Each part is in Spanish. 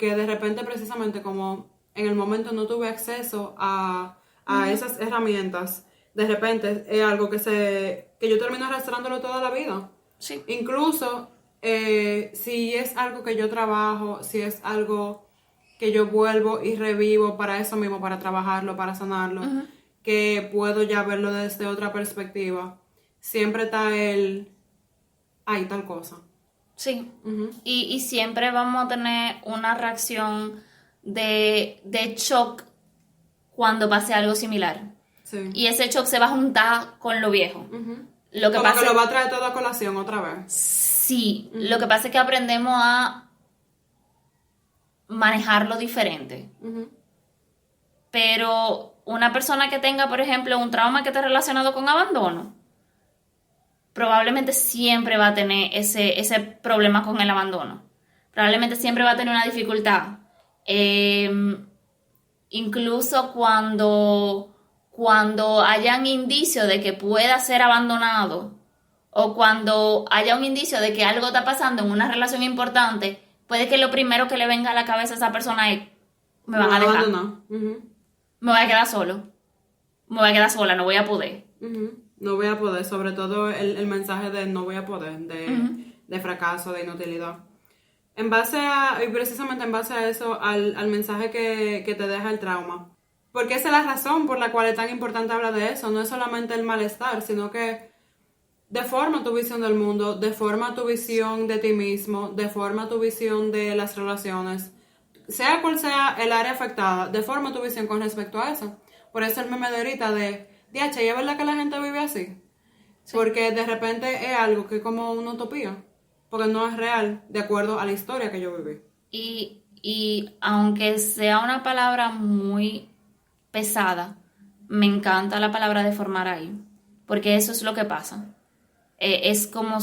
porque de repente precisamente como en el momento no tuve acceso a esas herramientas, de repente es algo que yo termino arrastrándolo toda la vida. Sí. Incluso si es algo que yo trabajo, si es algo que yo vuelvo y revivo para eso mismo, para trabajarlo, para sanarlo, que puedo ya verlo desde otra perspectiva, siempre está hay tal cosa. Sí. Y siempre vamos a tener una reacción de shock cuando pase algo similar. Sí. Y ese shock se va a juntar con lo viejo. Lo que Como pasa que lo va a traer todo a colación otra vez. Sí, lo que pasa es que aprendemos a manejarlo diferente. Pero una persona que tenga, por ejemplo, un trauma que esté relacionado con abandono, probablemente siempre va a tener ese problema con el abandono. Probablemente siempre va a tener una dificultad. Incluso cuando hayan indicios de que pueda ser abandonado o cuando haya un indicio de que algo está pasando en una relación importante, puede que lo primero que le venga a la cabeza a esa persona es: me van a dejar, me voy a quedar solo, me voy a quedar sola, no voy a poder. No voy a poder, sobre todo el mensaje de no voy a poder, de fracaso, de inutilidad. Y precisamente en base a eso, al mensaje que te deja el trauma. Porque esa es la razón por la cual es tan importante hablar de eso. No es solamente el malestar, sino que deforma tu visión del mundo, deforma tu visión de ti mismo, deforma tu visión de las relaciones. Sea cual sea el área afectada, deforma tu visión con respecto a eso. Por eso el meme de ahorita de DH, ¿y es verdad que la gente vive así? Sí. Porque de repente es algo que es como una utopía. Porque no es real, de acuerdo a la historia que yo viví. Y aunque sea una palabra muy pesada, me encanta la palabra deformar ahí. Porque eso es lo que pasa. Es como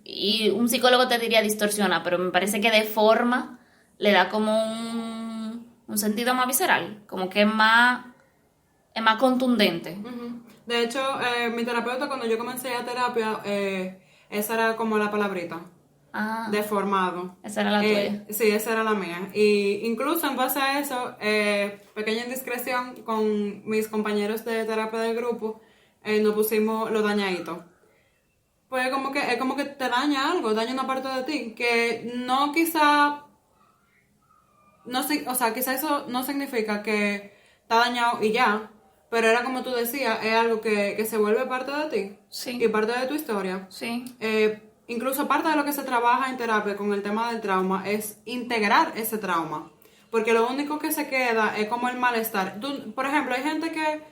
y un psicólogo te diría distorsiona, pero me parece que deforma le da como un sentido más visceral, como que es más contundente. De hecho, mi terapeuta, cuando yo comencé a terapia, esa era como la palabrita. Deformado. Esa era la tuya. Sí, esa era la mía. Y incluso en base a eso, pequeña indiscreción con mis compañeros de terapia del grupo, nos pusimos los dañaditos. Pues es como que te daña algo, daña una parte de ti, que no quizá, o sea, quizá eso no significa que está dañado y ya, pero era como tú decías, es algo que se vuelve parte de ti. Sí. Y parte de tu historia. Sí. Incluso parte de lo que se trabaja en terapia con el tema del trauma es integrar ese trauma. Porque lo único que se queda es como el malestar. Por ejemplo, hay gente que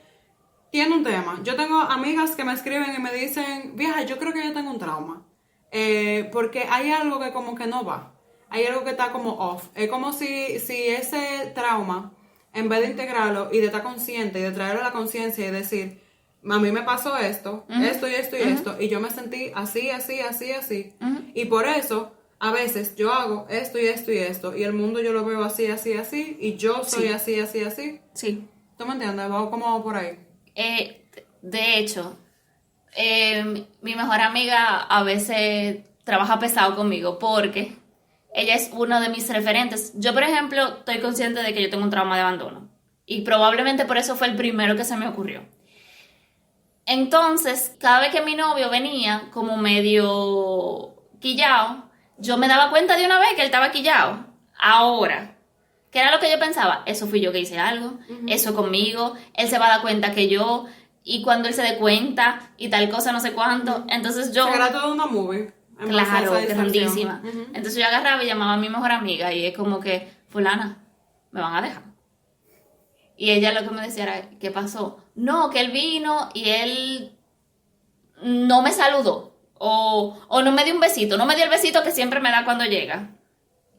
tiene un tema. Yo tengo amigas que me escriben y me dicen, vieja, yo creo que yo tengo un trauma. Porque hay algo que como que no va. Hay algo que está como off. Es como si ese trauma, en vez de integrarlo y de estar consciente y de traerlo a la conciencia y decir, a mí me pasó esto, esto y esto y esto, y yo me sentí así, así, así, así. Y por eso, a veces yo hago esto y esto y esto, y el mundo yo lo veo así, así, así, y yo soy así, así, así. Sí. ¿Tú me entiendes? ¿Cómo va por ahí? De hecho, mi mejor amiga a veces trabaja pesado conmigo porque ella es uno de mis referentes. Yo, por ejemplo, estoy consciente de que yo tengo un trauma de abandono, y probablemente por eso fue el primero que se me ocurrió. Entonces, cada vez que mi novio venía como medio quillao, yo me daba cuenta de una vez que él estaba quillao. Ahora, ¿qué era lo que yo pensaba? Eso fui yo que hice algo, eso conmigo, él se va a dar cuenta que yo, y cuando él se dé cuenta, y tal cosa, no sé cuánto. Entonces yo... Era toda una movie. Claro, grandísima. Entonces yo agarraba y llamaba a mi mejor amiga, y es como que, fulana, me van a dejar. Y ella lo que me decía era, ¿qué pasó? No, que él vino y él no me saludó. O no me dio un besito. No me dio el besito que siempre me da cuando llega.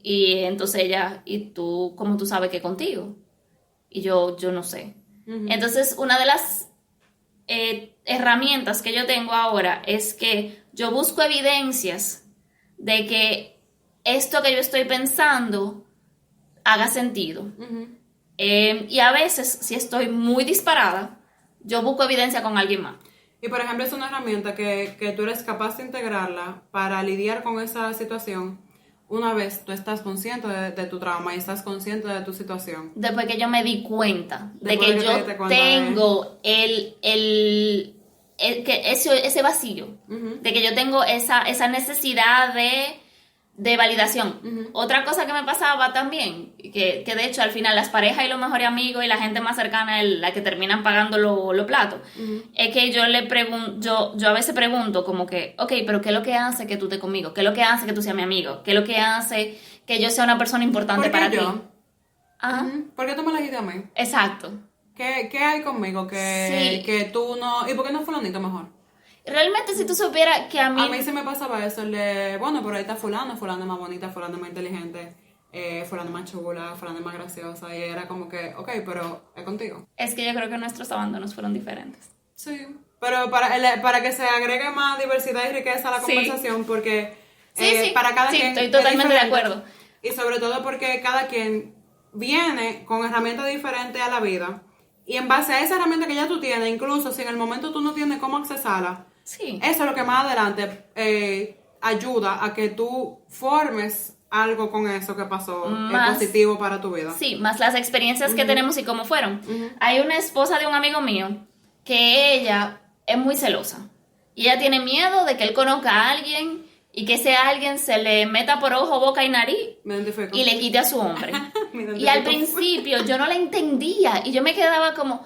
Y entonces ella, ¿y tú cómo tú sabes que contigo? Y yo no sé. Entonces, una de las herramientas que yo tengo ahora es que yo busco evidencias de que esto que yo estoy pensando haga sentido. Y a veces, si estoy muy disparada, yo busco evidencia con alguien más. Y por ejemplo, es una herramienta que tú eres capaz de integrarla para lidiar con esa situación una vez tú estás consciente de tu trauma y estás consciente de tu situación. Después que yo me di cuenta de Después que que te yo diste cuenta tengo que ese vacío, de que yo tengo esa necesidad de validación. Otra cosa que me pasaba también, que de hecho al final las parejas y los mejores amigos y la gente más cercana es la que terminan pagando los platos, es que yo le pregunto, yo a veces pregunto como que, ok, pero ¿qué es lo que hace que tú estés conmigo? ¿Qué es lo que hace que tú seas mi amigo? ¿Qué es lo que hace que yo sea una persona importante para ti? Ajá. ¿Por qué tú me elegiste a mí? Exacto. ¿Qué hay conmigo que tú no... ¿Y por qué no fulanito mejor? Realmente si tú supieras que a mí... A mí se me pasaba eso, bueno, por ahí está fulano es más bonita, fulano es más inteligente, fulano es más chula, fulano es más graciosa, y era como que, ok, pero es contigo. Es que yo creo que nuestros abandonos fueron diferentes. Sí, pero para que se agregue más diversidad y riqueza a la conversación, porque para cada quien estoy totalmente de acuerdo. Y sobre todo porque cada quien viene con herramientas diferentes a la vida, y en base a esa herramienta que ya tú tienes, incluso si en el momento tú no tienes cómo accesarla, sí, eso es lo que más adelante ayuda a que tú formes algo con eso que pasó positivo para tu vida. Sí, más las experiencias que tenemos y cómo fueron. Hay una esposa de un amigo mío que ella es muy celosa. Y ella tiene miedo de que él conozca a alguien y que ese alguien se le meta por ojo, boca y nariz y le quite a su hombre. Y al principio yo no la entendía y yo me quedaba como...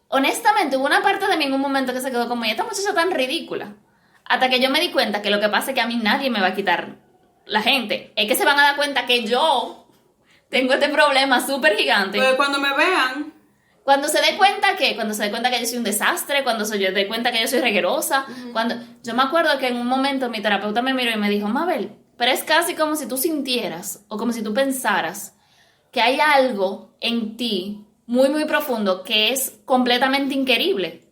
Honestamente, hubo una parte de mí en un momento que se quedó como, ¿y esta muchacha tan ridícula? Hasta que yo me di cuenta que lo que pasa es que a mí nadie me va a quitar la gente. Es que se van a dar cuenta que yo tengo este problema súper gigante. Pero cuando me vean... Cuando se dé cuenta que yo soy un desastre, cuando se dé cuenta que yo soy reguerosa, yo me acuerdo que en un momento mi terapeuta me miró y me dijo, Mabel, pero es casi como si tú sintieras o como si tú pensaras que hay algo en ti muy, muy profundo que es completamente inquerible.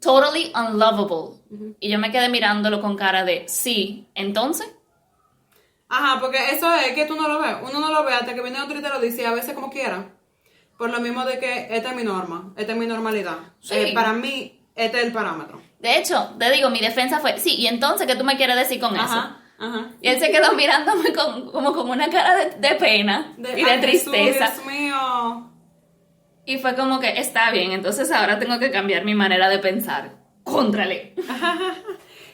Totally unlovable. Y yo me quedé mirándolo con cara de, sí, ¿entonces? Ajá, porque eso es que tú no lo ves. Uno no lo ve hasta que viene otro y te lo dice, y a veces como quiera. Por lo mismo de que esta es mi norma, esta es mi normalidad. Sí. Para mí, este es el parámetro. De hecho, te digo, mi defensa fue, sí, ¿y entonces qué tú me quieres decir con eso? Ajá. Y él se quedó mirándome como con una cara de pena y de tristeza. Jesús, Dios mío. Y fue como que, está bien, entonces ahora tengo que cambiar mi manera de pensar. Cóntrale.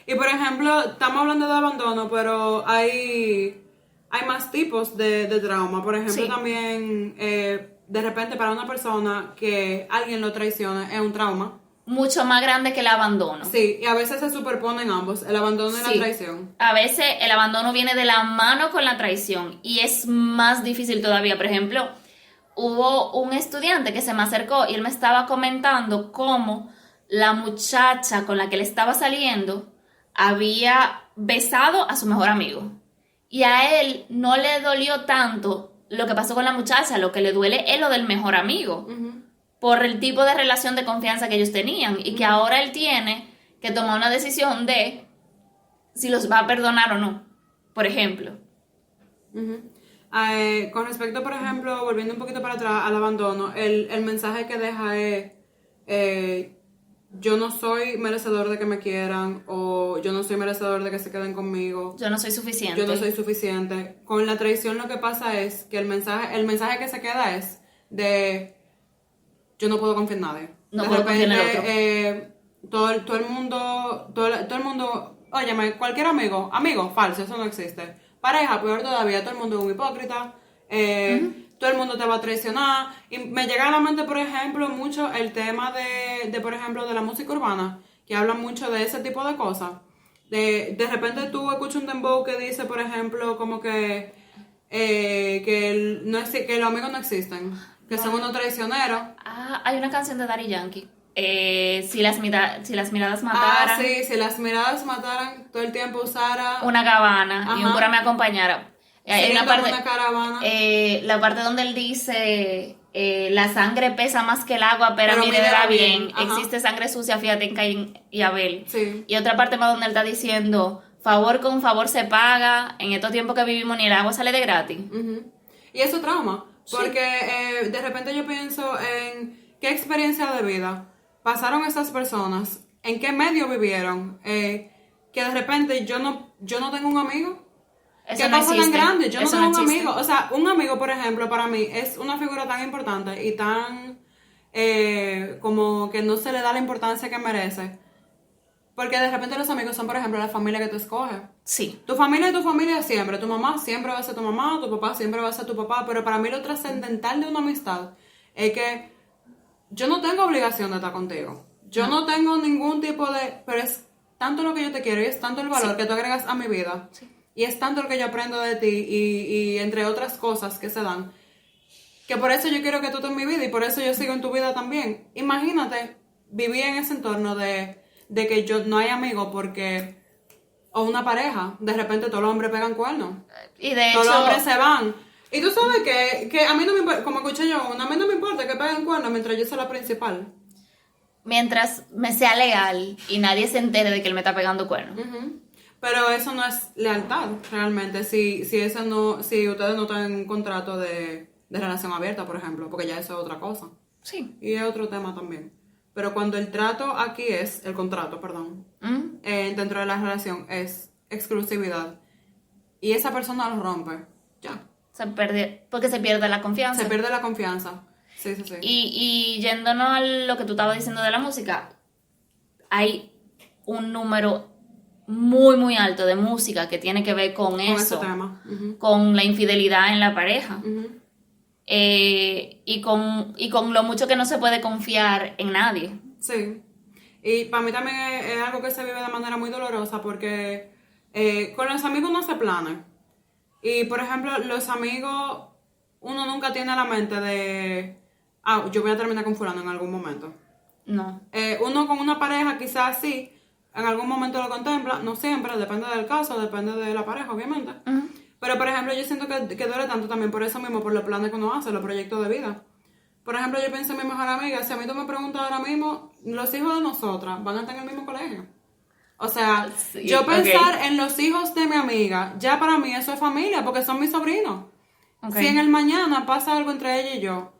Y por ejemplo, estamos hablando de abandono, pero hay más tipos de trauma. Por ejemplo, también, de repente para una persona que alguien lo traiciona, es un trauma. Mucho más grande que el abandono. Sí, y a veces se superponen ambos, el abandono y la traición. A veces el abandono viene de la mano con la traición y es más difícil todavía. Por ejemplo, hubo un estudiante que se me acercó y él me estaba comentando cómo la muchacha con la que él estaba saliendo había besado a su mejor amigo. Y a él no le dolió tanto lo que pasó con la muchacha, lo que le duele es lo del mejor amigo. Por el tipo de relación de confianza que ellos tenían y que ahora él tiene que tomar una decisión de si los va a perdonar o no, por ejemplo. Con respecto, por ejemplo, volviendo un poquito para atrás al abandono, el mensaje que deja es yo no soy merecedor de que me quieran, o yo no soy merecedor de que se queden conmigo. Yo no soy suficiente. Yo no soy suficiente. Con la traición lo que pasa es que el mensaje que se queda es de yo no puedo confiar en nadie. No de puedo repente, confiar en el otro. todo el mundo, óyeme, cualquier amigo, falso, eso no existe. Pareja, peor todavía, todo el mundo es un hipócrita. Todo el mundo te va a traicionar. Y me llega a la mente, por ejemplo, mucho el tema por ejemplo, de la música urbana, que habla mucho de ese tipo de cosas. De repente tú escuchas un dembow que dice, por ejemplo, como que los amigos no existen, que son unos traicioneros. Hay una canción de Daddy Yankee. Si las miradas mataran. Sí, si las miradas mataran, todo el tiempo usara una gabana y un cura me acompañara. Hay una parte, una caravana. La parte donde él dice la sangre pesa más que el agua, pero mídela bien. Existe sangre sucia, fíjate en Caín y Abel. Sí. Y otra parte más donde él está diciendo favor con favor se paga, en estos tiempos que vivimos ni el agua sale de gratis. Y eso trauma, porque de repente yo pienso en qué experiencia de vida pasaron esas personas, en qué medio vivieron, que de repente yo no tengo un amigo. Eso ¿Qué no cosa tan existe. grande? Yo no Eso tengo un existe. amigo. O sea, un amigo, por ejemplo, para mí es una figura tan importante y tan como que no se le da la importancia que merece. Porque de repente los amigos son, por ejemplo, la familia que tú escoges. Sí. Tu familia es tu familia siempre. Tu mamá siempre va a ser tu mamá, tu papá siempre va a ser tu papá. Pero para mí lo trascendental de una amistad es que yo no tengo obligación de estar contigo. Yo no tengo ningún tipo de... Pero es tanto lo que yo te quiero y es tanto el valor que tú agregas a mi vida. Sí. Y es tanto lo que yo aprendo de ti y entre otras cosas que se dan. Que por eso yo quiero que tú estés en mi vida y por eso yo sigo en tu vida también. Imagínate vivir en ese entorno de que yo no hay amigos porque... O una pareja. De repente todos los hombres pegan cuernos. Y de Todos los hombres hecho, se van. Y tú sabes que a mí no me importa, como escuché yo, a mí no me importa que peguen cuernos mientras yo sea la principal. mientras me sea leal y nadie se entere de que él me está pegando cuernos. Ujú. Pero eso no es lealtad, realmente. Si ustedes no están en un contrato de relación abierta, por ejemplo, porque ya eso es otra cosa. Sí. Y es otro tema también. Pero cuando el trato aquí es, el contrato, perdón, dentro de la relación es exclusividad. Y esa persona lo rompe, ya. Porque se pierde la confianza. Se pierde la confianza. Sí, sí, sí. Y yéndonos a lo que tú estabas diciendo de la música, hay un número muy, muy alto de música que tiene que ver con ese eso, tema. Ujú. con la infidelidad en la pareja. Ujú. Y con lo mucho que no se puede confiar en nadie. Sí. Y para mí también es algo que se vive de manera muy dolorosa porque con los amigos no se plana. Y por ejemplo, los amigos, uno nunca tiene la mente de, yo voy a terminar con fulano en algún momento. No. Uno con una pareja quizás sí, en algún momento lo contempla, no siempre, depende del caso, depende de la pareja, obviamente. Ujú. Pero por ejemplo, yo siento que duele tanto también por eso mismo, por los planes que uno hace, los proyectos de vida. Por ejemplo, yo pienso en mi mejor amiga, si a mí tú me preguntas ahora mismo, los hijos de nosotras van a estar en el mismo colegio. O sea, Sí, yo pensar ok. en los hijos de mi amiga, ya para mí eso es familia, porque son mis sobrinos. Ok. Si en el mañana pasa algo entre ella y yo,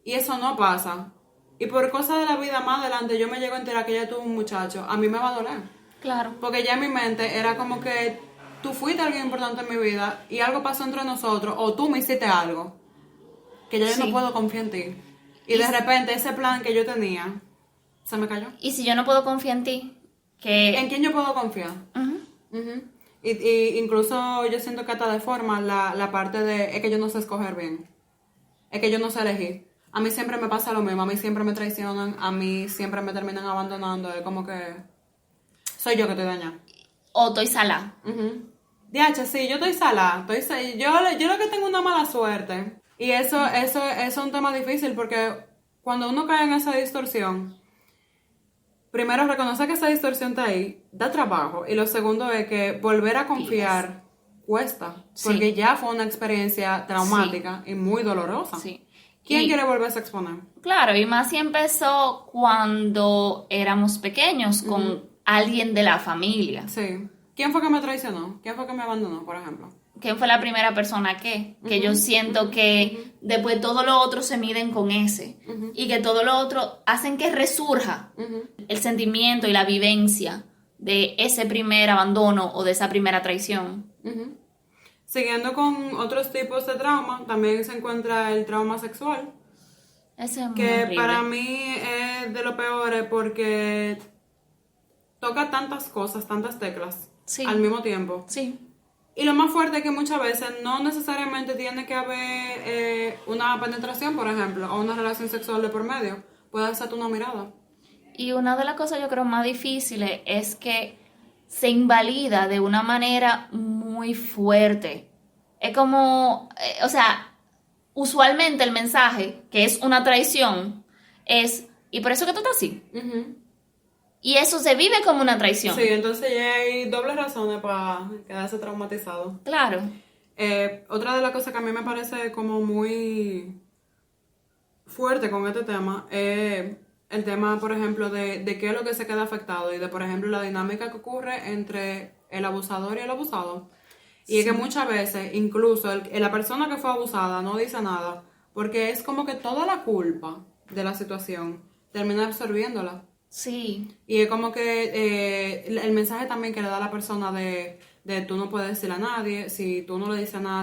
y eso no pasa, y por cosas de la vida más adelante yo me llego a enterar que ella tuvo un muchacho, a mí me va a doler. Claro. Porque ya en mi mente era como que tú fuiste alguien importante en mi vida y algo pasó entre nosotros, o tú me hiciste algo, que ya yo Sí. no puedo confiar en ti. Y Y de si- repente ese plan que yo tenía, se me cayó. Y si yo no puedo confiar en ti, ¿En que... quién yo puedo confiar? Ujú. Ujú. Y incluso yo siento que hasta deforma la parte de, es que yo no sé escoger bien, es que yo no sé elegir. A mí siempre me pasa lo mismo, a mí siempre me traicionan, a mí siempre me terminan abandonando, es como que soy yo que estoy dañada. O estoy salada. DH, sí, yo estoy salada, yo lo que tengo una mala suerte. Y eso es un tema difícil porque cuando uno cae en esa distorsión, primero reconocer que esa distorsión está ahí, da trabajo. Y lo segundo es que volver a confiar cuesta, Sí. porque ya fue una experiencia traumática y muy dolorosa. Sí. ¿Quién Y- quiere volverse a exponer? Claro, y más si empezó cuando éramos pequeños con alguien de la familia. Sí. ¿Quién fue que me traicionó? ¿Quién fue que me abandonó, por ejemplo? ¿Quién fue la primera persona que yo siento que después todo lo otro se miden con ese y que todo lo otro hacen que resurja el sentimiento y la vivencia de ese primer abandono o de esa primera traición? Siguiendo con otros tipos de trauma, también se encuentra el trauma sexual, Ese es muy que horrible. para mí es de lo peor porque toca tantas cosas, tantas teclas Sí. al mismo tiempo. Sí. Y lo más fuerte es que muchas veces no necesariamente tiene que haber una penetración, por ejemplo, o una relación sexual de por medio. Puede ser una mirada. Y una de las cosas yo creo más difíciles es que se invalida de una manera muy fuerte. Es como, o sea, usualmente el mensaje, que es una traición, es, y por eso que tú estás así. Y eso se vive como una traición. Sí, entonces ya hay dobles razones para quedarse traumatizado. Claro. Otra de las cosas que a mí me parece como muy fuerte con este tema es el tema, por ejemplo, de qué es lo que se queda afectado y de, por ejemplo, la dinámica que ocurre entre el abusador y el abusado. Y es que muchas veces, incluso la persona que fue abusada no dice nada, porque es como que toda la culpa de la situación termina absorbiéndola. Sí. Y es como que el mensaje también que le da la persona de tú no puedes decirle a nadie, si tú no le dices a nadie,